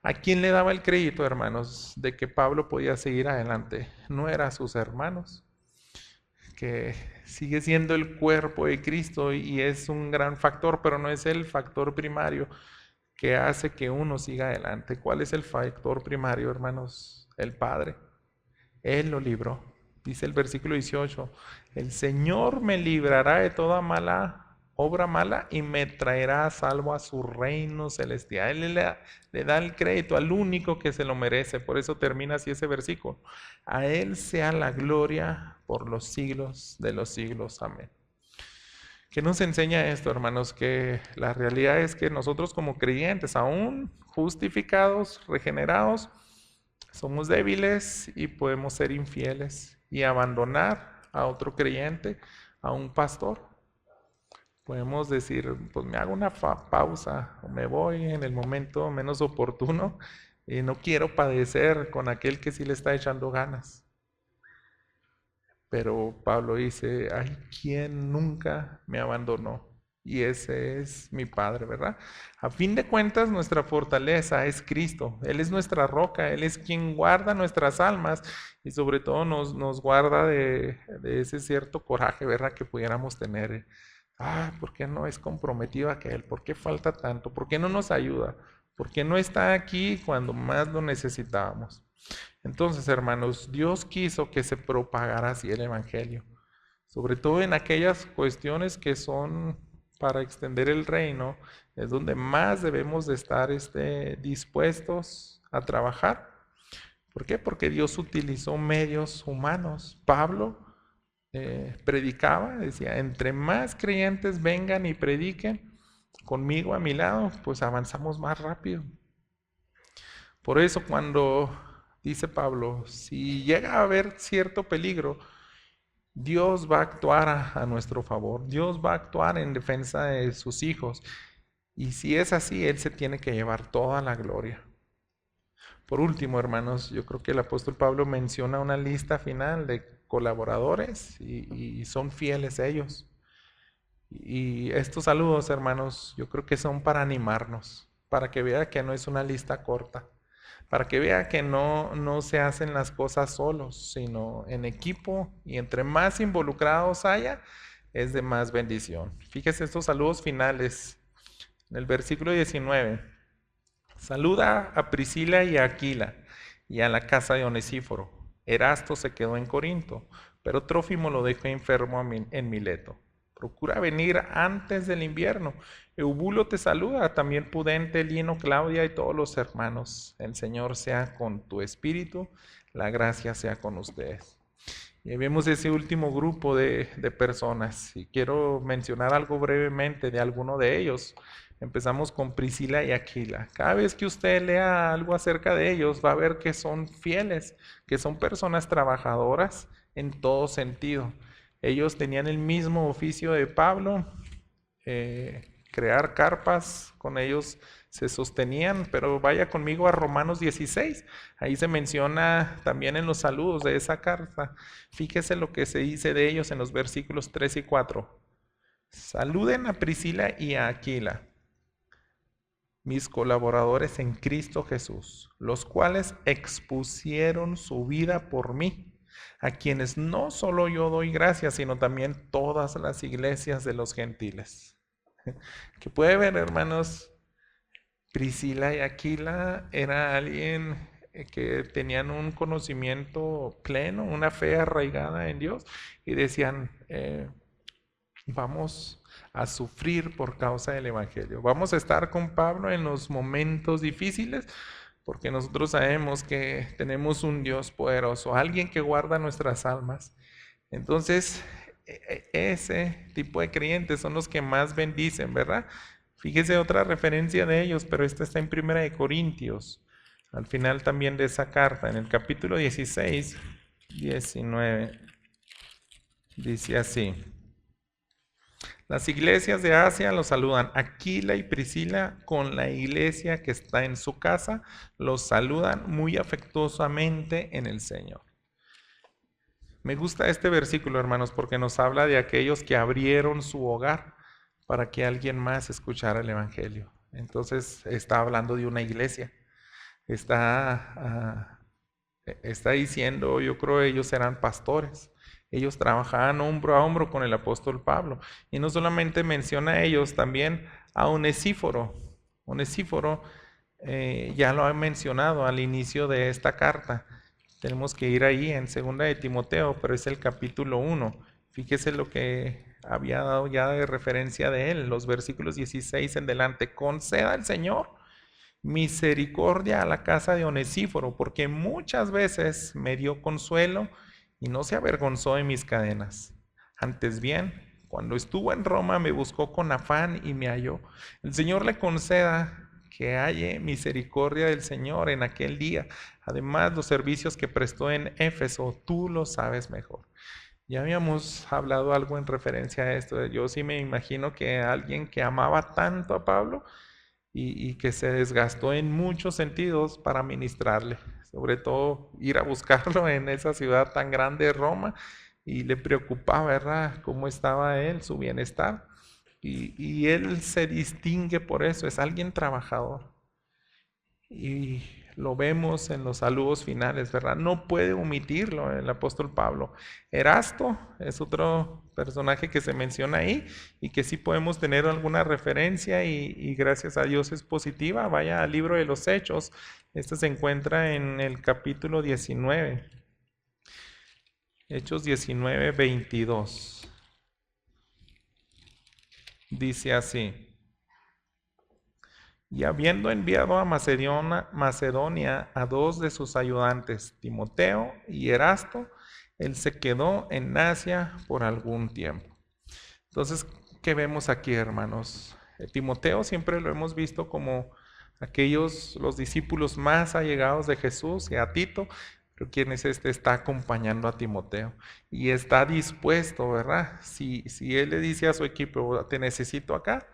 ¿a quién le daba el crédito, hermanos, de que Pablo podía seguir adelante? No era a sus hermanos, que sigue siendo el cuerpo de Cristo y es un gran factor, pero no es el factor primario que hace que uno siga adelante. ¿Cuál es el factor primario, hermanos? El Padre. Él lo libró. Dice el versículo 18, el Señor me librará de toda obra mala y me traerá a salvo a su reino celestial. Él le da el crédito al único que se lo merece. Por eso termina así ese versículo. A Él sea la gloria por los siglos de los siglos. Amén. ¿Qué nos enseña esto, hermanos? Que la realidad es que nosotros como creyentes, aún justificados, regenerados, somos débiles y podemos ser infieles y abandonar a otro creyente, a un pastor. Podemos decir, pues me hago una pausa o me voy en el momento menos oportuno y no quiero padecer con aquel que sí le está echando ganas. Pero Pablo dice, ay, ¿quién nunca me abandonó? Y ese es mi Padre, ¿verdad? A fin de cuentas, nuestra fortaleza es Cristo. Él es nuestra roca, Él es quien guarda nuestras almas y sobre todo nos guarda de ese cierto coraje, ¿verdad? Que pudiéramos tener. ¿Por qué no es comprometido aquel? ¿Por qué falta tanto? ¿Por qué no nos ayuda? ¿Por qué no está aquí cuando más lo necesitábamos? Entonces, hermanos, Dios quiso que se propagara así el Evangelio, sobre todo en aquellas cuestiones que son para extender el reino, es donde más debemos de estar dispuestos a trabajar. ¿Por qué? Porque Dios utilizó medios humanos. Pablo predicaba, decía, entre más creyentes vengan y prediquen conmigo a mi lado, pues avanzamos más rápido. Por eso cuando dice Pablo, si llega a haber cierto peligro, Dios va a actuar a nuestro favor, Dios va a actuar en defensa de sus hijos. Y si es así, Él se tiene que llevar toda la gloria. Por último, hermanos, yo creo que el apóstol Pablo menciona una lista final de colaboradores y son fieles ellos. Y estos saludos, hermanos, yo creo que son para animarnos, para que vea que no es una lista corta, para que vea que no se hacen las cosas solos, sino en equipo, y entre más involucrados haya, es de más bendición. Fíjese estos saludos finales. En el versículo 19, saluda a Priscila y a Aquila y a la casa de Onesíforo. Erasto se quedó en Corinto, pero Trófimo lo dejó enfermo en Mileto. Procura venir antes del invierno. Eubulo te saluda, también Pudente, Lino, Claudia y todos los hermanos. El Señor sea con tu espíritu, la gracia sea con ustedes. Y vemos ese último grupo de personas y quiero mencionar algo brevemente de alguno de ellos. Empezamos con Priscila y Aquila. Cada vez que usted lea algo acerca de ellos, va a ver que son fieles, que son personas trabajadoras en todo sentido. Ellos tenían el mismo oficio de Pablo, crear carpas, con ellos se sostenían, pero vaya conmigo a Romanos 16, ahí se menciona también en los saludos de esa carta. Fíjese lo que se dice de ellos en los versículos 3 y 4. Saluden a Priscila y a Aquila, mis colaboradores en Cristo Jesús, los cuales expusieron su vida por mí, a quienes no solo yo doy gracias, sino también todas las iglesias de los gentiles. Que puede ver, hermanos, Priscila y Aquila era alguien que tenían un conocimiento pleno, una fe arraigada en Dios, y decían, vamos a sufrir por causa del Evangelio. Vamos a estar con Pablo en los momentos difíciles, porque nosotros sabemos que tenemos un Dios poderoso, alguien que guarda nuestras almas. Entonces, ese tipo de creyentes son los que más bendicen, ¿verdad? Fíjese otra referencia de ellos, pero esta está en 1 Corintios, al final también de esa carta, en el capítulo 16, 19, dice así. Las iglesias de Asia los saludan. Aquila y Priscila con la iglesia que está en su casa los saludan muy afectuosamente en el Señor. Me gusta este versículo, hermanos, porque nos habla de aquellos que abrieron su hogar para que alguien más escuchara el Evangelio. Entonces está hablando de una iglesia. Está diciendo, yo creo ellos eran pastores. Ellos trabajaban hombro a hombro con el apóstol Pablo. Y no solamente menciona a ellos, también a Onesíforo. Onesíforo ya lo he mencionado al inicio de esta carta. Tenemos que ir ahí en 2 de Timoteo, pero es el capítulo 1. Fíjese lo que había dado ya de referencia de él, los versículos 16 en delante. Conceda al Señor misericordia a la casa de Onesíforo, porque muchas veces me dio consuelo y no se avergonzó de mis cadenas. Antes bien, Cuando estuvo en Roma me buscó con afán y me halló. El Señor le conceda que halle misericordia del Señor en aquel día. Además, los servicios que prestó en Éfeso, tú lo sabes mejor. Ya habíamos hablado algo en referencia a esto. Yo sí me imagino que alguien que amaba tanto a Pablo y que se desgastó en muchos sentidos para ministrarle, sobre todo ir a buscarlo en esa ciudad tan grande, Roma, y le preocupaba, ¿verdad?, cómo estaba él, su bienestar. Y él se distingue por eso, es alguien trabajador. Y lo vemos en los saludos finales, ¿verdad? No puede omitirlo el apóstol Pablo. Erasto es otro personaje que se menciona ahí y que sí podemos tener alguna referencia y gracias a Dios es positiva. Vaya al libro de los Hechos. Este se encuentra en el capítulo 19. Hechos 19, 22. Dice así. Y habiendo enviado a Macedonia a dos de sus ayudantes, Timoteo y Erasto, él se quedó en Asia por algún tiempo. Entonces, ¿qué vemos aquí, hermanos? Timoteo siempre lo hemos visto como los discípulos más allegados de Jesús, y a Tito, pero ¿quién es este? Está acompañando a Timoteo y está dispuesto, ¿verdad? Si él le dice a su equipo, te necesito acá,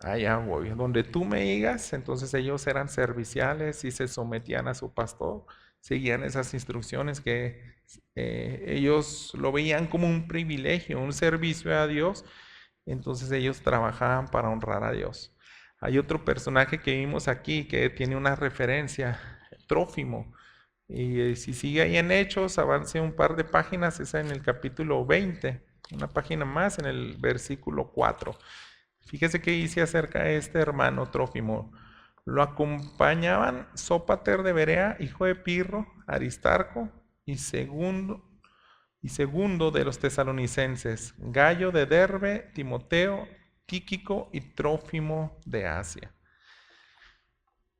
allá voy. Donde tú me digas, entonces ellos eran serviciales y se sometían a su pastor, seguían esas instrucciones que ellos lo veían como un privilegio, un servicio a Dios, entonces ellos trabajaban para honrar a Dios. Hay otro personaje que vimos aquí que tiene una referencia, Trófimo, y si sigue ahí en Hechos, avance un par de páginas, es en el capítulo 20, una página más en el versículo 4. Fíjese que dice acerca de este hermano Trófimo. Lo acompañaban Sópater de Berea, hijo de Pirro, Aristarco y segundo de los tesalonicenses, Gallo de Derbe, Timoteo, Tíquico y Trófimo de Asia.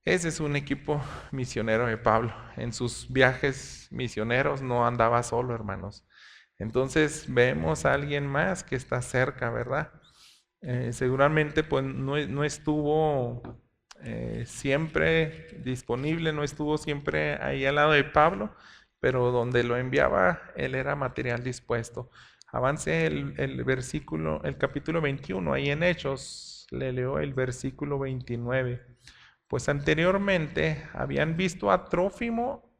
Ese es un equipo misionero de Pablo. En sus viajes misioneros no andaba solo, hermanos. Entonces vemos a alguien más que está cerca, ¿verdad? Seguramente pues no estuvo siempre disponible, no estuvo siempre ahí al lado de Pablo, pero donde lo enviaba, él era material dispuesto. Avance el versículo, el capítulo 21, ahí en Hechos, le leo el versículo 29. Pues anteriormente habían visto a Trófimo,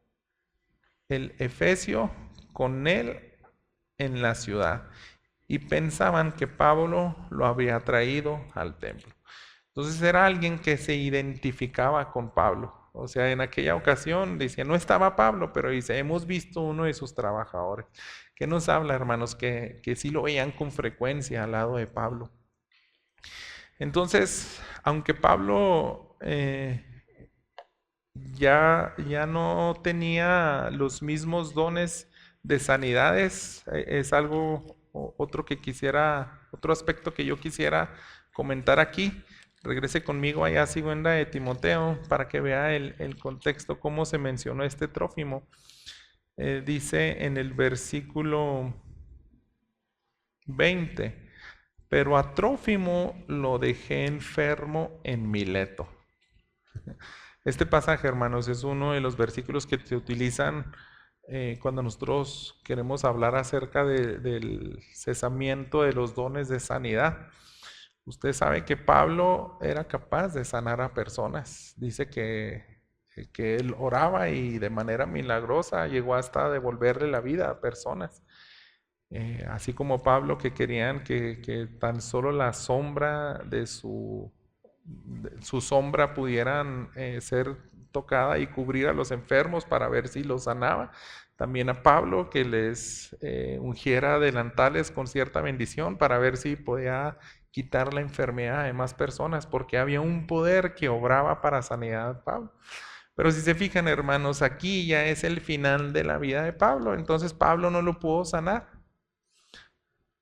el efesio, con él en la ciudad y pensaban que Pablo lo había traído al templo. Entonces era alguien que se identificaba con Pablo. O sea, en aquella ocasión dice, no estaba Pablo, pero dice, hemos visto uno de sus trabajadores. ¿Qué nos habla, hermanos? Que sí lo veían con frecuencia al lado de Pablo. Entonces, aunque Pablo ya no tenía los mismos dones de sanidades, es algo otro aspecto que yo quisiera comentar aquí. Regrese conmigo allá a segunda de Timoteo para que vea el contexto, cómo se mencionó este Trófimo. Dice en el versículo 20, pero a Trófimo lo dejé enfermo en Mileto. Este pasaje, hermanos, es uno de los versículos que se utilizan cuando nosotros queremos hablar acerca del cesamiento de los dones de sanidad. Usted sabe que Pablo era capaz de sanar a personas. Dice que él oraba y de manera milagrosa llegó hasta devolverle la vida a personas. Así como Pablo, que querían que tan solo la sombra de su sombra pudieran ser tocada y cubrir a los enfermos para ver si los sanaba. También a Pablo que les ungiera delantales con cierta bendición para ver si podía quitar la enfermedad de más personas, porque había un poder que obraba para sanidad de Pablo. Pero si se fijan, hermanos, aquí ya es el final de la vida de Pablo, entonces Pablo no lo pudo sanar.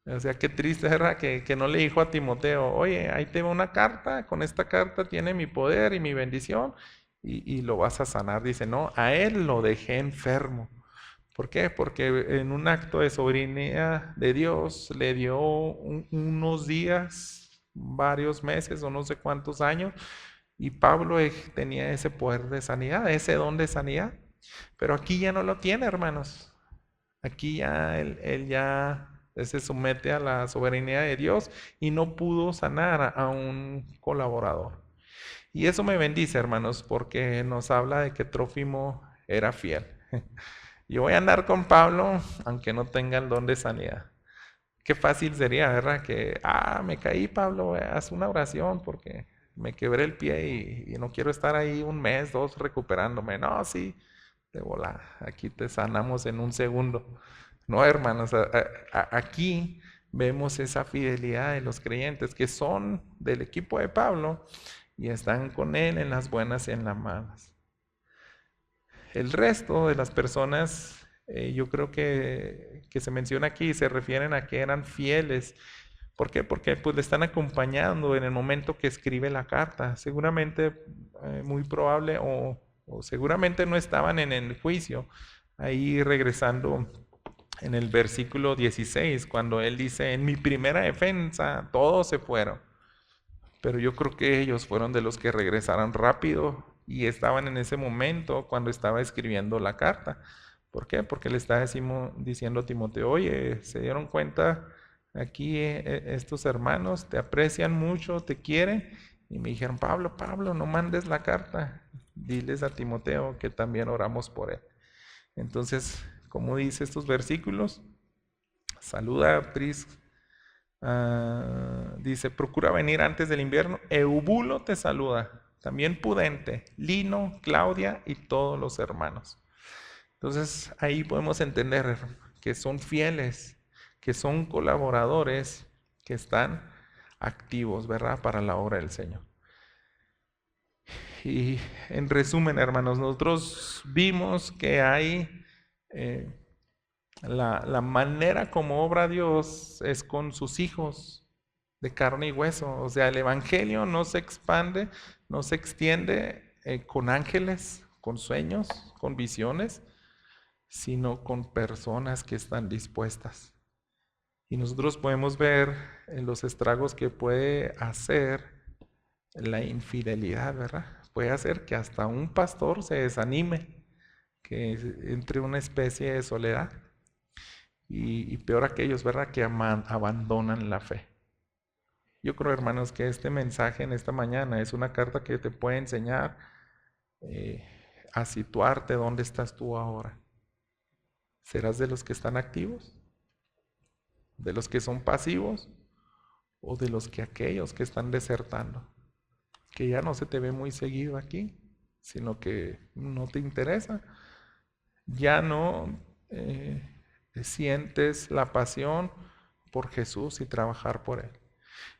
O sea, qué triste era que no le dijo a Timoteo, oye, ahí te va una carta, con esta carta tiene mi poder y mi bendición y lo vas a sanar. Dice, no, a él lo dejé enfermo. ¿Por qué? Porque en un acto de soberanía de Dios le dio unos días, varios meses o no sé cuántos años, y Pablo tenía ese poder de sanidad, ese don de sanidad. Pero aquí ya no lo tiene, hermanos. Aquí ya él ya se somete a la soberanía de Dios y no pudo sanar a un colaborador. Y eso me bendice, hermanos, porque nos habla de que Trófimo era fiel. Yo voy a andar con Pablo aunque no tenga el don de sanidad. Qué fácil sería, ¿verdad? Que, me caí, Pablo, haz una oración porque me quebré el pie y no quiero estar ahí un mes, dos recuperándome. No, sí, de volada, aquí te sanamos en un segundo. No, hermanos, aquí vemos esa fidelidad de los creyentes que son del equipo de Pablo y están con él en las buenas y en las malas. El resto de las personas, yo creo que se menciona aquí, se refieren a que eran fieles. ¿Por qué? Porque pues le están acompañando en el momento que escribe la carta. Seguramente, muy probable, o seguramente no estaban en el juicio. Ahí regresando en el versículo 16, cuando él dice, en mi primera defensa todos se fueron. Pero yo creo que ellos fueron de los que regresaron rápido y estaban en ese momento cuando estaba escribiendo la carta. ¿Por qué? Porque le está diciendo a Timoteo, oye, se dieron cuenta aquí estos hermanos, te aprecian mucho, te quieren. Y me dijeron, Pablo, no mandes la carta. Diles a Timoteo que también oramos por él. Entonces, como dice estos versículos, saluda a Pris. Dice, procura venir antes del invierno. Eubulo te saluda. También Pudente, Lino, Claudia y todos los hermanos. Entonces ahí podemos entender que son fieles, que son colaboradores, que están activos, ¿verdad? Para la obra del Señor. Y en resumen, hermanos, nosotros vimos que hay la manera como obra Dios es con sus hijos de carne y hueso. O sea, el Evangelio no se expande, no se extiende con ángeles, con sueños, con visiones, sino con personas que están dispuestas. Y nosotros podemos ver en los estragos que puede hacer la infidelidad, ¿verdad? Puede hacer que hasta un pastor se desanime, que entre una especie de soledad. Y peor aquellos, ¿verdad?, que abandonan la fe. Yo creo, hermanos, que este mensaje en esta mañana es una carta que te puede enseñar a situarte dónde estás tú ahora. ¿Serás de los que están activos? ¿De los que son pasivos? ¿O de los que aquellos que están desertando? Que ya no se te ve muy seguido aquí, sino que no te interesa. Ya no sientes la pasión por Jesús y trabajar por Él.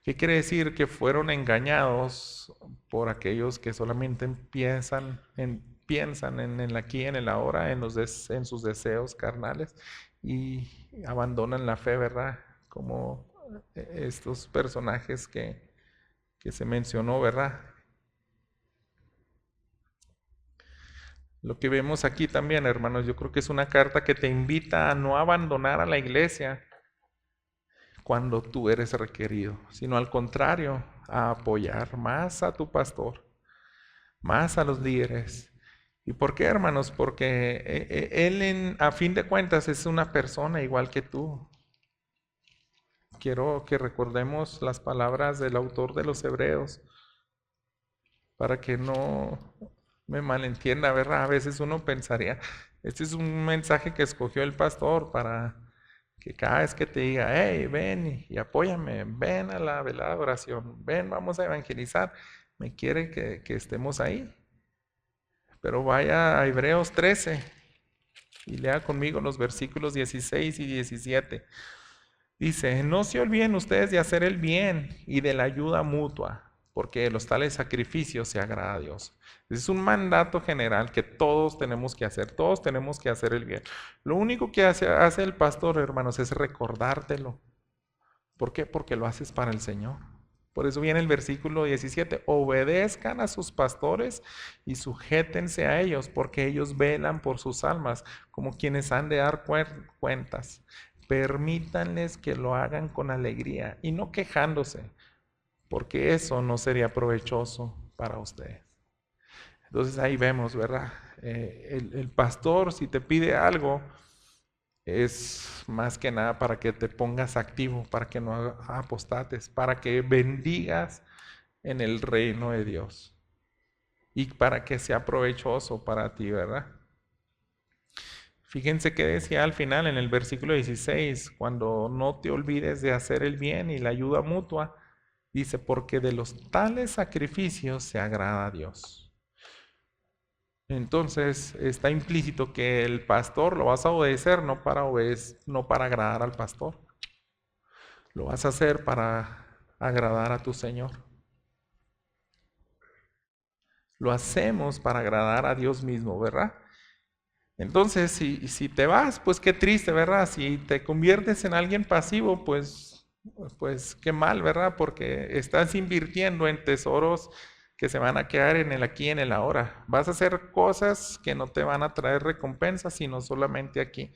¿Qué quiere decir? Que fueron engañados por aquellos que solamente piensan en el aquí, en el ahora, en sus deseos carnales y abandonan la fe, ¿verdad? Como estos personajes que se mencionó, ¿verdad? Lo que vemos aquí también, hermanos, yo creo que es una carta que te invita a no abandonar a la iglesia cuando tú eres requerido, sino al contrario, a apoyar más a tu pastor, más a los líderes. ¿Y por qué, hermanos? Porque él, a fin de cuentas, es una persona igual que tú. Quiero que recordemos las palabras del autor de los Hebreos, para que no me malentienda, ¿verdad? A veces uno pensaría, este es un mensaje que escogió el pastor para que cada vez que te diga, hey, ven y apóyame, ven a la velada de oración, ven, vamos a evangelizar, me quiere que estemos ahí. Pero vaya a Hebreos 13 y lea conmigo los versículos 16 y 17. Dice, no se olviden ustedes de hacer el bien y de la ayuda mutua, porque de los tales sacrificios se agrada a Dios. Es un mandato general que todos tenemos que hacer el bien. Lo único que hace el pastor, hermanos, es recordártelo. ¿Por qué? Porque lo haces para el Señor, Por eso viene el versículo 17, obedezcan a sus pastores y sujétense a ellos, porque ellos velan por sus almas, como quienes han de dar cuentas. Permítanles que lo hagan con alegría y no quejándose, porque eso no sería provechoso para ustedes. Entonces ahí vemos, ¿verdad? El pastor, si te pide algo, es más que nada para que te pongas activo, para que no apostates, para que bendigas en el reino de Dios y para que sea provechoso para ti, ¿verdad? Fíjense que decía al final en el versículo 16, cuando no te olvides de hacer el bien y la ayuda mutua, dice, porque de los tales sacrificios se agrada a Dios. Entonces está implícito que el pastor lo vas a obedecer no para agradar al pastor. Lo vas a hacer para agradar a tu Señor. Lo hacemos para agradar a Dios mismo, ¿verdad? Entonces, si te vas, pues qué triste, ¿verdad? Si te conviertes en alguien pasivo, pues qué mal, ¿verdad? Porque estás invirtiendo en tesoros que se van a quedar en el aquí y en el ahora. Vas a hacer cosas que no te van a traer recompensas, sino solamente aquí.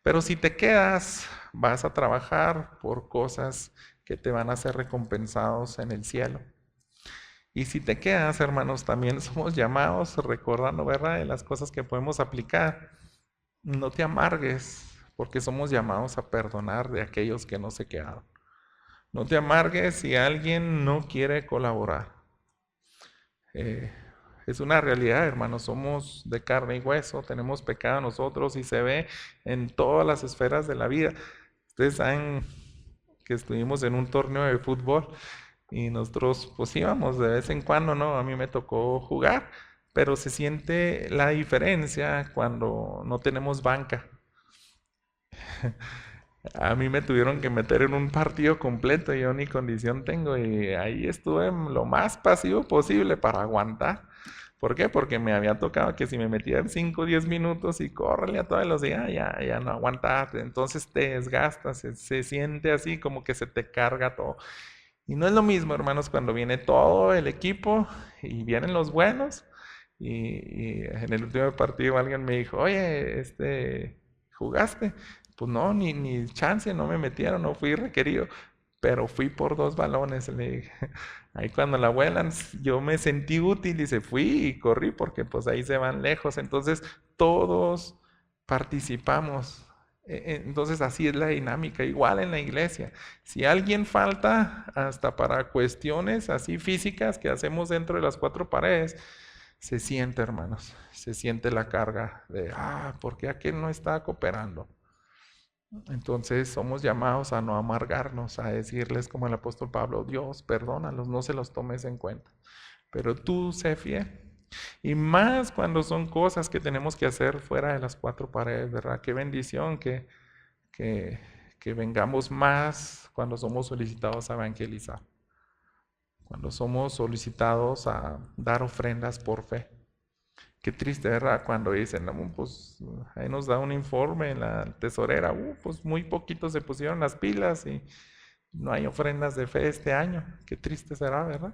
Pero si te quedas, vas a trabajar por cosas que te van a ser recompensados en el cielo. Y si te quedas, hermanos, también somos llamados, recordando, ¿verdad?, de las cosas que podemos aplicar. No te amargues, porque somos llamados a perdonar de aquellos que no se quedaron. No te amargues si alguien no quiere colaborar. Es una realidad, hermanos, somos de carne y hueso, tenemos pecado nosotros y se ve en todas las esferas de la vida. Ustedes saben que estuvimos en un torneo de fútbol y nosotros pues íbamos de vez en cuando, ¿no? A mí me tocó jugar, pero se siente la diferencia cuando no tenemos banca. A mí me tuvieron que meter en un partido completo, yo ni condición tengo y ahí estuve lo más pasivo posible para aguantar. ¿Por qué? Porque me había tocado que si me metían 5 o 10 minutos y córrele a todos los días, ya no aguantaste. Entonces te desgastas, se siente así como que se te carga todo. Y no es lo mismo, hermanos, cuando viene todo el equipo y vienen los buenos. Y en el último partido alguien me dijo, oye, ¿jugaste? Pues no, ni chance, no me metieron, no fui requerido, pero fui por 2 balones, le dije. Ahí cuando la vuelan, yo me sentí útil y se fui y corrí porque pues ahí se van lejos. Entonces todos participamos. Entonces así es la dinámica, igual en la iglesia. Si alguien falta hasta para cuestiones así físicas que hacemos dentro de las 4 paredes, se siente, hermanos, se siente la carga de, ¿por qué aquel no está cooperando? Entonces somos llamados a no amargarnos, a decirles como el apóstol Pablo, Dios, perdónalos, no se los tomes en cuenta. Pero tú sé fiel. Y más cuando son cosas que tenemos que hacer fuera de las 4 paredes, ¿verdad? Qué bendición que, que vengamos más cuando somos solicitados a evangelizar. Cuando somos solicitados a dar ofrendas por fe. Qué triste, ¿verdad? Cuando dicen, no, pues ahí nos da un informe en la tesorera, pues muy poquitos se pusieron las pilas y no hay ofrendas de fe este año. Qué triste será, ¿verdad?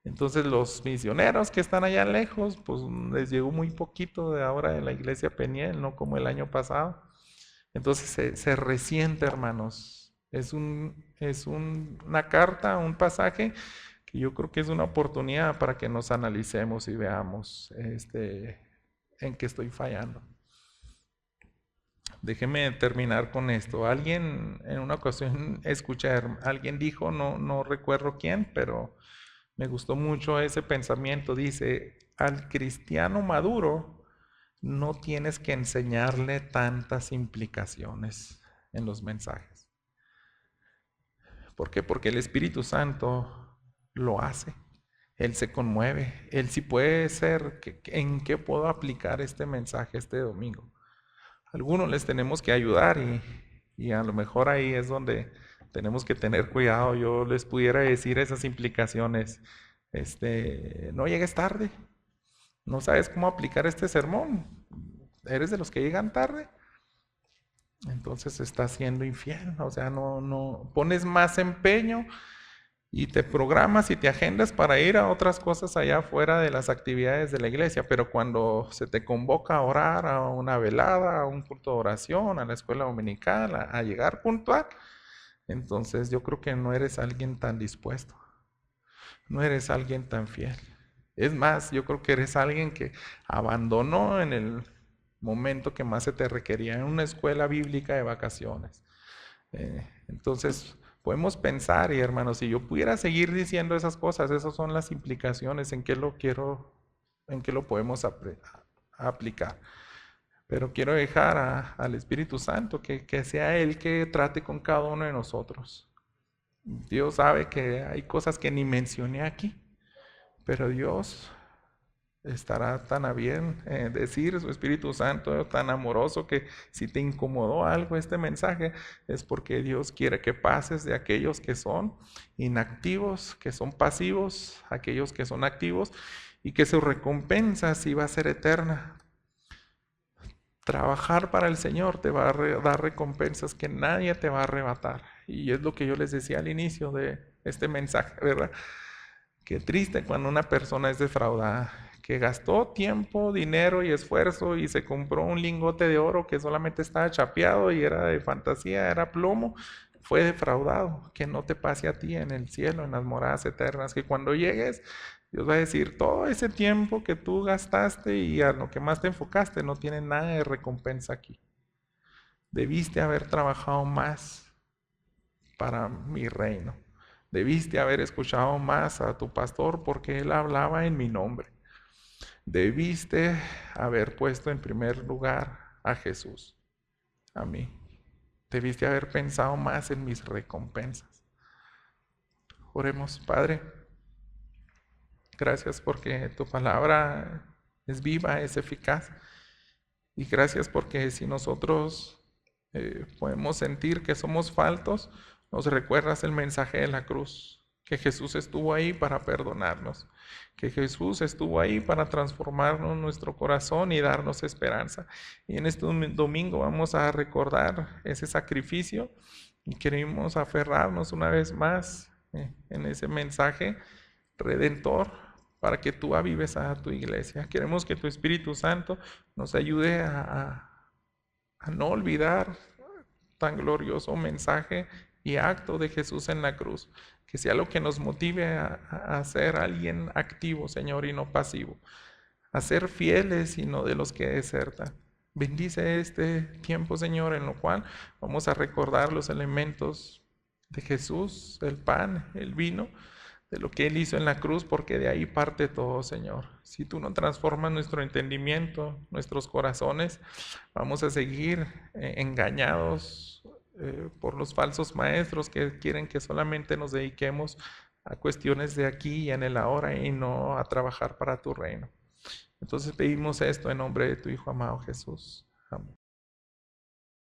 Entonces los misioneros que están allá lejos, pues les llegó muy poquito de ahora de la iglesia Peniel, no como el año pasado. Entonces se resiente, hermanos. Una carta, un pasaje que yo creo que es una oportunidad para que nos analicemos y veamos en qué estoy fallando. Déjeme terminar con esto. Alguien en una ocasión escuché, alguien dijo, no recuerdo quién, pero me gustó mucho ese pensamiento. Dice, al cristiano maduro no tienes que enseñarle tantas implicaciones en los mensajes. ¿Por qué? Porque el Espíritu Santo lo hace. Él se conmueve. Él sí puede ser, ¿en qué puedo aplicar este mensaje este domingo? Algunos les tenemos que ayudar y a lo mejor ahí es donde tenemos que tener cuidado. Yo les pudiera decir esas implicaciones. No llegues tarde. No sabes cómo aplicar este sermón. ¿Eres de los que llegan tarde? Entonces estás siendo infiel. O sea, no pones más empeño y te programas y te agendas para ir a otras cosas allá afuera de las actividades de la iglesia, pero cuando se te convoca a orar, a una velada, a un culto de oración, a la escuela dominical, a llegar puntual, entonces yo creo que no eres alguien tan dispuesto, no eres alguien tan fiel. Es más, yo creo que eres alguien que abandonó en el momento que más se te requería, en una escuela bíblica de vacaciones. Entonces, podemos pensar, y hermanos, si yo pudiera seguir diciendo esas cosas, esas son las implicaciones, en qué lo quiero, en qué lo podemos aplicar. Pero quiero dejar al Espíritu Santo que sea Él que trate con cada uno de nosotros. Dios sabe que hay cosas que ni mencioné aquí, pero Dios estará tan a bien decir su Espíritu Santo tan amoroso que si te incomodó algo este mensaje es porque Dios quiere que pases de aquellos que son inactivos, que son pasivos, aquellos que son activos y que su recompensa sí va a ser eterna. Trabajar para el Señor te va a dar recompensas que nadie te va a arrebatar. Y es lo que yo les decía al inicio de este mensaje, ¿verdad? Qué triste cuando una persona es defraudada, que gastó tiempo, dinero y esfuerzo y se compró un lingote de oro que solamente estaba chapeado y era de fantasía, era plomo, fue defraudado. Que no te pase a ti en el cielo, en las moradas eternas, que cuando llegues, Dios va a decir, todo ese tiempo que tú gastaste y a lo que más te enfocaste no tiene nada de recompensa aquí. Debiste haber trabajado más para mi reino. Debiste haber escuchado más a tu pastor porque él hablaba en mi nombre. Debiste haber puesto en primer lugar a Jesús, a mí. Debiste haber pensado más en mis recompensas. Oremos, Padre. Gracias porque tu palabra es viva, es eficaz. Y gracias porque si nosotros podemos sentir que somos faltos, nos recuerdas el mensaje de la cruz, que Jesús estuvo ahí para perdonarnos, que Jesús estuvo ahí para transformarnos nuestro corazón y darnos esperanza. Y en este domingo vamos a recordar ese sacrificio y queremos aferrarnos una vez más en ese mensaje redentor para que tú avives a tu iglesia. Queremos que tu Espíritu Santo nos ayude a no olvidar tan glorioso mensaje y acto de Jesús en la cruz, que sea lo que nos motive a ser alguien activo, Señor, y no pasivo, a ser fieles y no de los que desertan. Bendice este tiempo, Señor, en lo cual vamos a recordar los elementos de Jesús, el pan, el vino, de lo que Él hizo en la cruz, porque de ahí parte todo, Señor. Si tú no transformas nuestro entendimiento, nuestros corazones, vamos a seguir engañados por los falsos maestros que quieren que solamente nos dediquemos a cuestiones de aquí y en el ahora y no a trabajar para tu reino. Entonces pedimos esto en nombre de tu Hijo amado Jesús. Amén.